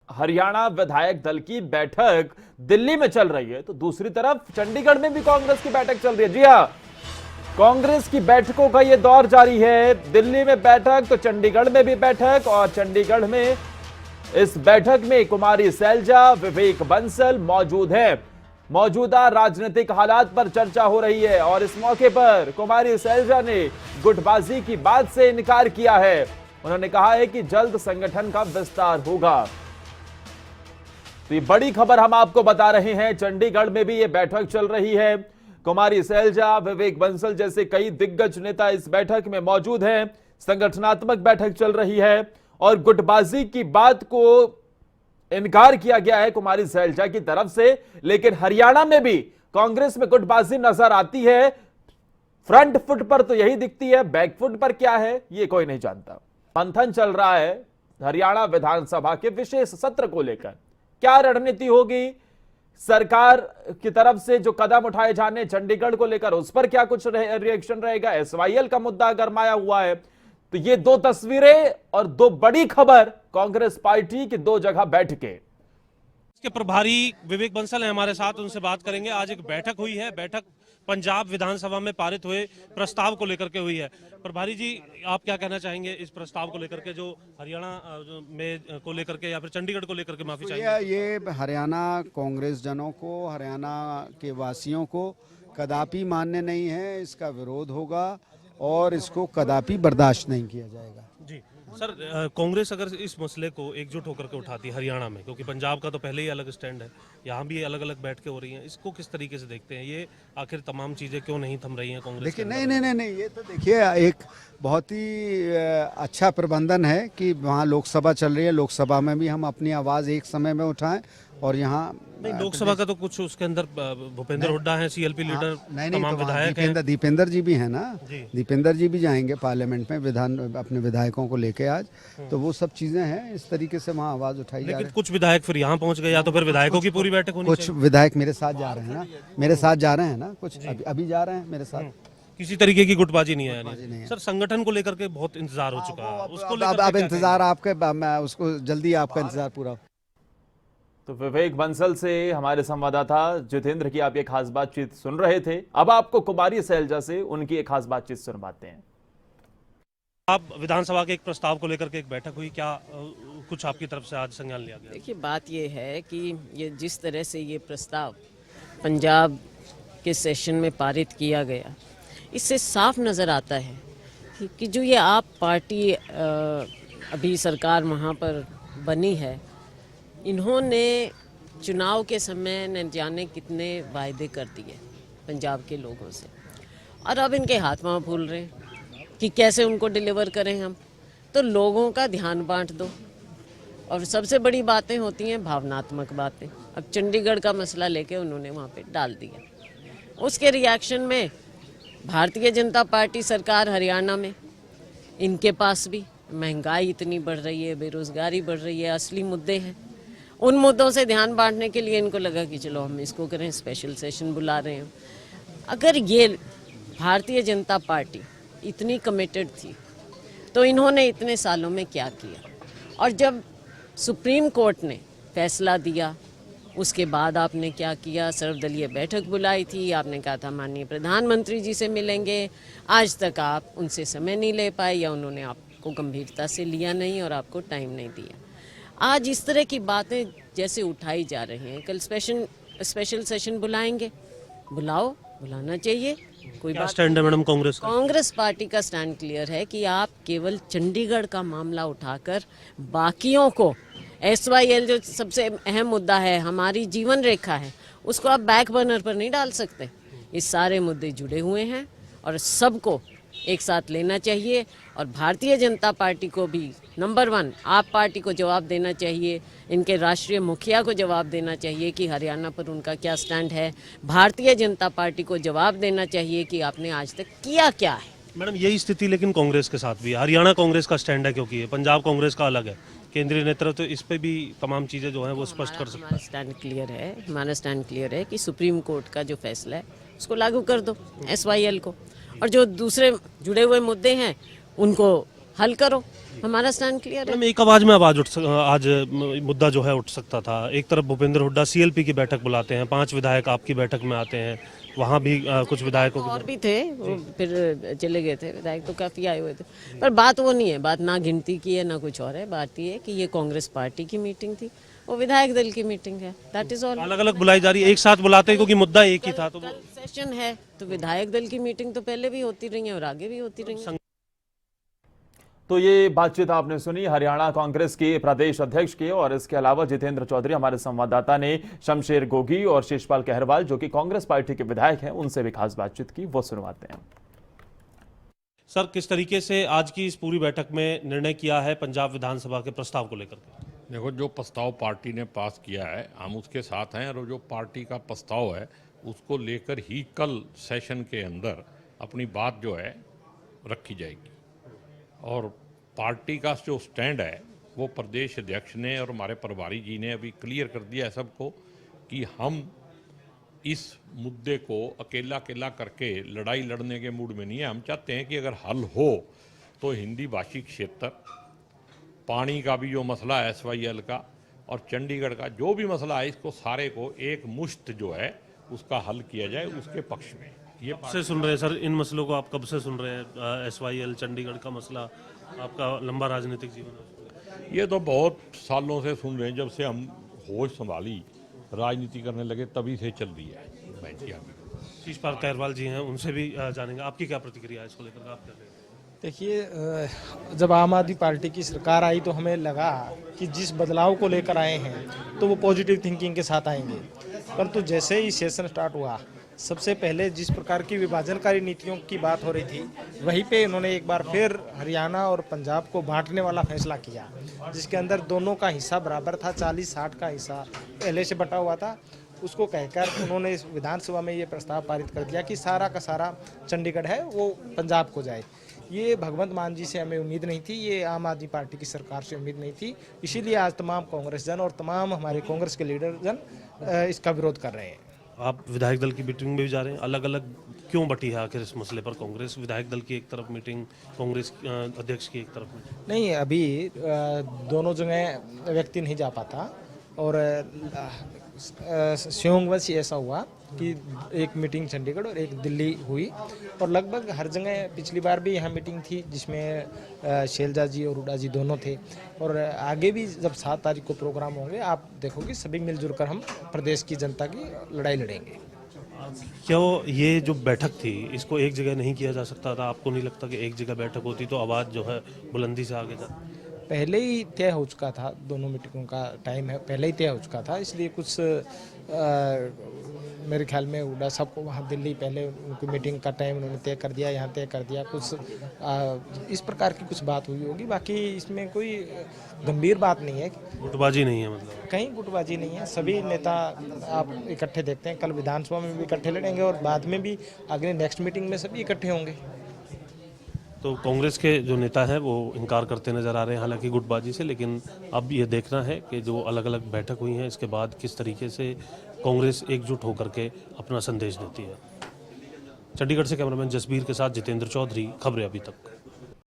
हरियाणा विधायक दल की बैठक दिल्ली में चल रही है तो दूसरी तरफ चंडीगढ़ में भी कांग्रेस की बैठक चल रही है। जी हां, कांग्रेस की बैठकों का यह दौर जारी है। दिल्ली में बैठक तो चंडीगढ़ में भी बैठक, और चंडीगढ़ में इस बैठक में कुमारी सैलजा, विवेक बंसल मौजूद हैं। मौजूदा राजनीतिक हालात पर चर्चा हो रही है और इस मौके पर कुमारी सैलजा ने गुटबाजी की बात से इनकार किया है। उन्होंने कहा है कि जल्द संगठन का विस्तार होगा। तो ये बड़ी खबर हम आपको बता रहे हैं, चंडीगढ़ में भी ये बैठक चल रही है। कुमारी सैलजा, विवेक बंसल जैसे कई दिग्गज नेता इस बैठक में मौजूद हैं। संगठनात्मक बैठक चल रही है और गुटबाजी की बात को इनकार किया गया है कुमारी सैलजा की तरफ से। लेकिन हरियाणा में भी कांग्रेस में गुटबाजी नजर आती है। फ्रंट फुट पर तो यही दिखती है, बैक फुट पर क्या है ये कोई नहीं जानता। मंथन चल रहा है हरियाणा विधानसभा के विशेष सत्र को लेकर। क्या रणनीति होगी सरकार की तरफ से, जो कदम उठाए जाने चंडीगढ़ को लेकर उस पर क्या कुछ रिएक्शन रहेगा। एसवाईएल का मुद्दा गरमाया हुआ है। तो ये दो तस्वीरें और दो बड़ी खबर कांग्रेस पार्टी की दो जगह बैठकें। के प्रभारी विवेक बंसल हैं हमारे साथ, उनसे बात करेंगे। आज एक बैठक हुई है, बैठक पंजाब विधानसभा में पारित हुए प्रस्ताव को लेकर के हुई है। प्रभारी जी, आप क्या कहना चाहेंगे इस प्रस्ताव को लेकर के, जो हरियाणा में को लेकर के या फिर चंडीगढ़ को लेकर के, माफी चाहिए। ये हरियाणा कांग्रेस जनों को, हरियाणा के वासियों को कदापि मान्य नहीं है। इसका विरोध होगा और इसको कदापि बर्दाश्त नहीं किया जाएगा। जी सर, कांग्रेस अगर इस मसले को एकजुट होकर के उठाती है हरियाणा में, क्योंकि पंजाब का तो पहले ही अलग स्टैंड है, यहाँ भी अलग अलग बैठकें हो रही हैं, इसको किस तरीके से देखते हैं? ये आखिर तमाम चीजें क्यों नहीं थम रही हैं कांग्रेस? देखिए, नहीं, ये तो देखिए एक बहुत ही अच्छा प्रबंधन है कि वहाँ लोकसभा चल रही है। लोकसभा में भी हम अपनी आवाज़ एक समय में उठाएं और यहाँ नहीं, लोकसभा का तो कुछ उसके अंदर भूपेंद्र हुड्डा है, सीएलपी लीडर, तमाम विधायक हैं। दीपेंद्र जी भी हैं ना, दीपेंद्र जी भी जाएंगे पार्लियामेंट में अपने विधायकों को लेके आज। तो वो सब चीजें हैं, इस तरीके से वहाँ आवाज उठाई जा रही है। कुछ विधायक फिर यहाँ पहुँच गए, या तो फिर विधायकों की पूरी बैठक होनी चाहिए। कुछ विधायक मेरे साथ जा रहे हैं ना, मेरे साथ जा रहे हैं ना, कुछ अभी जा रहे हैं मेरे साथ। किसी तरीके की गुटबाजी नहीं है। सर, संगठन को लेकर के बहुत इंतजार हो चुका है, उसको अब इंतजार आपके, उसको जल्दी आपका इंतजार पूरा। तो विवेक बंसल से हमारे संवाददाता जितेंद्र की आप ये खास बातचीत सुन रहे थे। अब आपको कुमारी सैलजा से उनकी एक खास बातचीत सुनवाते हैं। आप विधानसभा के एक प्रस्ताव को लेकर के एक बैठक हुई, क्या कुछ आपकी तरफ से आज संज्ञान लिया गया? देखिए, बात ये है कि ये जिस तरह से ये प्रस्ताव पंजाब के सेशन में पारित किया गया, इससे साफ नज़र आता है कि जो ये आप पार्टी अभी सरकार वहाँ पर बनी है, इन्होंने चुनाव के समय न जाने कितने वायदे कर दिए पंजाब के लोगों से, और अब इनके हाथ पांव फूल रहे कि कैसे उनको डिलीवर करें हम। तो लोगों का ध्यान बांट दो, और सबसे बड़ी बातें होती हैं भावनात्मक बातें। अब चंडीगढ़ का मसला लेके उन्होंने वहाँ पे डाल दिया। उसके रिएक्शन में भारतीय जनता पार्टी सरकार हरियाणा में, इनके पास भी महंगाई इतनी बढ़ रही है, बेरोजगारी बढ़ रही है, असली मुद्दे हैं। उन मुद्दों से ध्यान बांटने के लिए इनको लगा कि चलो हम इसको करें, स्पेशल सेशन बुला रहे हैं। अगर ये भारतीय जनता पार्टी इतनी कमिटेड थी तो इन्होंने इतने सालों में क्या किया? और जब सुप्रीम कोर्ट ने फैसला दिया, उसके बाद आपने क्या किया? सर्वदलीय बैठक बुलाई थी, आपने कहा था माननीय प्रधानमंत्री जी से मिलेंगे। आज तक आप उनसे समय नहीं ले पाए, या उन्होंने आपको गंभीरता से लिया नहीं और आपको टाइम नहीं दिया। आज इस तरह की बातें जैसे उठाई जा रही हैं, कल स्पेशल सेशन बुलाएंगे, बुलाना चाहिए। कोई बात स्टैंड है मैडम कांग्रेस का? कांग्रेस पार्टी का स्टैंड क्लियर है कि आप केवल चंडीगढ़ का मामला उठाकर बाकियों को, एसवाईएल जो सबसे अहम मुद्दा है, हमारी जीवन रेखा है, उसको आप बैक बर्नर पर नहीं डाल सकते। ये सारे मुद्दे जुड़े हुए हैं और सबको एक साथ लेना चाहिए। और भारतीय जनता पार्टी को भी नंबर 1 आप पार्टी को जवाब देना चाहिए, इनके राष्ट्रीय मुखिया को जवाब देना चाहिए कि हरियाणा पर उनका क्या स्टैंड है। भारतीय जनता पार्टी को जवाब देना चाहिए कि आपने आज तक किया क्या है। मैडम, यही स्थिति लेकिन कांग्रेस के साथ भी है। हरियाणा कांग्रेस का स्टैंड है, क्योंकि पंजाब कांग्रेस का अलग है। केंद्रीय नेतृत्व तो इस पे भी तमाम चीजें जो हैं वो स्पष्ट कर सकता है। हमारा स्टैंड क्लियर है कि सुप्रीम कोर्ट का जो फैसला है उसको लागू कर दो, एसवाईएल को, और जो दूसरे जुड़े हुए मुद्दे हैं उनको हल करो। हमारा स्टैंड क्लियर है। मैडम, एक आवाज में आज मुद्दा जो है उठ सकता था। एक तरफ भूपेंद्र हुड्डा सीएलपी की बैठक बुलाते हैं, 5 विधायक आपकी बैठक में आते हैं, वहाँ भी कुछ विधायकों और भी थे, वो फिर चले गए थे, विधायक तो काफ़ी आए हुए थे, पर बात वो नहीं है, बात ना गिनती की है ना कुछ और है। बात ये है कि ये कांग्रेस पार्टी की मीटिंग थी, वो विधायक दल की मीटिंग है, दैट इज ऑल। अलग अलग बुलाई जा रही है, एक साथ बुलाते हैं क्योंकि मुद्दा एक ही था। तो कल सेशन है तो विधायक दल की मीटिंग तो पहले भी होती रही है और आगे भी होती रही है। तो ये बातचीत आपने सुनी हरियाणा कांग्रेस के प्रदेश अध्यक्ष के, और इसके अलावा जितेंद्र चौधरी, हमारे संवाददाता ने शमशेर गोगी और शेषपाल कहरवाल जो कि कांग्रेस पार्टी के विधायक हैं उनसे भी खास बातचीत की, वो सुनवाते हैं। सर, किस तरीके से आज की इस पूरी बैठक में निर्णय किया है पंजाब विधानसभा के प्रस्ताव को लेकर के? देखो, जो प्रस्ताव पार्टी ने पास किया है हम उसके साथ हैं, और जो पार्टी का प्रस्ताव है उसको लेकर ही कल सेशन के अंदर अपनी बात जो है रखी जाएगी। और पार्टी का जो स्टैंड है वो प्रदेश अध्यक्ष ने और हमारे प्रभारी जी ने अभी क्लियर कर दिया है सबको कि हम इस मुद्दे को अकेला अकेला करके लड़ाई लड़ने के मूड में नहीं है। हम चाहते हैं कि अगर हल हो तो हिंदी भाषी क्षेत्र, पानी का भी जो मसला है SYL का, और चंडीगढ़ का जो भी मसला है, इसको सारे को एक मुश्त जो है उसका हल किया जाए, उसके पक्ष में। ये कब से सुन रहे हैं सर इन मसलों को? आप कब से सुन रहे हैं? SYL चंडीगढ़ का मसला आपका लंबा राजनीतिक जीवन है। ये तो बहुत सालों से सुन रहे हैं, जब से हम होश संभाली राजनीति करने लगे तभी से चल रही है। शेषपाल कहरवाल जी हैं, उनसे भी जानेंगे आपकी क्या प्रतिक्रिया है इसको लेकर, आप क्या कहेंगे? देखिए, जब आम आदमी पार्टी की सरकार आई तो हमें लगा कि जिस बदलाव को लेकर आए हैं तो वो पॉजिटिव थिंकिंग के साथ आएंगे, परंतु जैसे ही सेशन स्टार्ट हुआ, सबसे पहले जिस प्रकार की विभाजनकारी नीतियों की बात हो रही थी, वहीं पे इन्होंने एक बार फिर हरियाणा और पंजाब को बांटने वाला फैसला किया, जिसके अंदर दोनों का हिस्सा बराबर था। 40-60 का हिस्सा पहले से बटा हुआ था। उसको कहकर उन्होंने विधानसभा में ये प्रस्ताव पारित कर दिया कि सारा का सारा चंडीगढ़ है वो पंजाब को जाए। ये भगवंत मान जी से हमें उम्मीद नहीं थी, ये आम आदमी पार्टी की सरकार से उम्मीद नहीं थी। इसीलिए आज तमाम कांग्रेस जन और तमाम हमारे कांग्रेस के लीडर जन इसका विरोध कर रहे हैं। आप विधायक दल की मीटिंग में भी जा रहे हैं, अलग अलग क्यों बटी है आखिर इस मसले पर कांग्रेस? विधायक दल की एक तरफ मीटिंग, कांग्रेस अध्यक्ष की एक तरफ मीटिंग। नहीं, अभी दोनों जगह व्यक्ति नहीं जा पाता, और संयोगवश ऐसा हुआ कि एक मीटिंग चंडीगढ़ और एक दिल्ली हुई, और लगभग हर जगह पिछली बार भी यहाँ मीटिंग थी जिसमें शैलजा जी और हुड्डा जी दोनों थे, और आगे भी जब 7 तारीख को प्रोग्राम होंगे आप देखोगे सभी मिलजुल कर हम प्रदेश की जनता की लड़ाई लड़ेंगे। क्यों ये जो बैठक थी इसको एक जगह नहीं किया जा सकता था? आपको नहीं लगता कि एक जगह बैठक होती तो आवाज़ जो है बुलंदी से आगे जाती? पहले ही तय हो चुका था, दोनों मीटिंगों का टाइम है पहले ही तय हो चुका था, इसलिए कुछ मेरे ख्याल में हुड्डा साहब को वहाँ दिल्ली पहले उनकी मीटिंग का टाइम उन्होंने तय कर दिया, यहाँ तय कर दिया, कुछ इस प्रकार की कुछ बात हुई होगी। बाकी इसमें कोई गंभीर बात नहीं है, गुटबाजी नहीं है, मतलब कहीं गुटबाजी नहीं है। सभी नेता आप इकट्ठे देखते हैं, कल विधानसभा में भी इकट्ठे लड़ेंगे और बाद में भी अगले नेक्स्ट मीटिंग में सभी इकट्ठे होंगे। तो कांग्रेस के जो नेता हैं वो इनकार करते नजर आ रहे हैं हालांकि गुटबाजी से, लेकिन अब ये देखना है कि जो अलग अलग बैठक हुई हैं इसके बाद किस तरीके से कांग्रेस एकजुट होकर के अपना संदेश देती है। चंडीगढ़ से कैमरामैन जसबीर के साथ जितेंद्र चौधरी, खबरें अभी तक।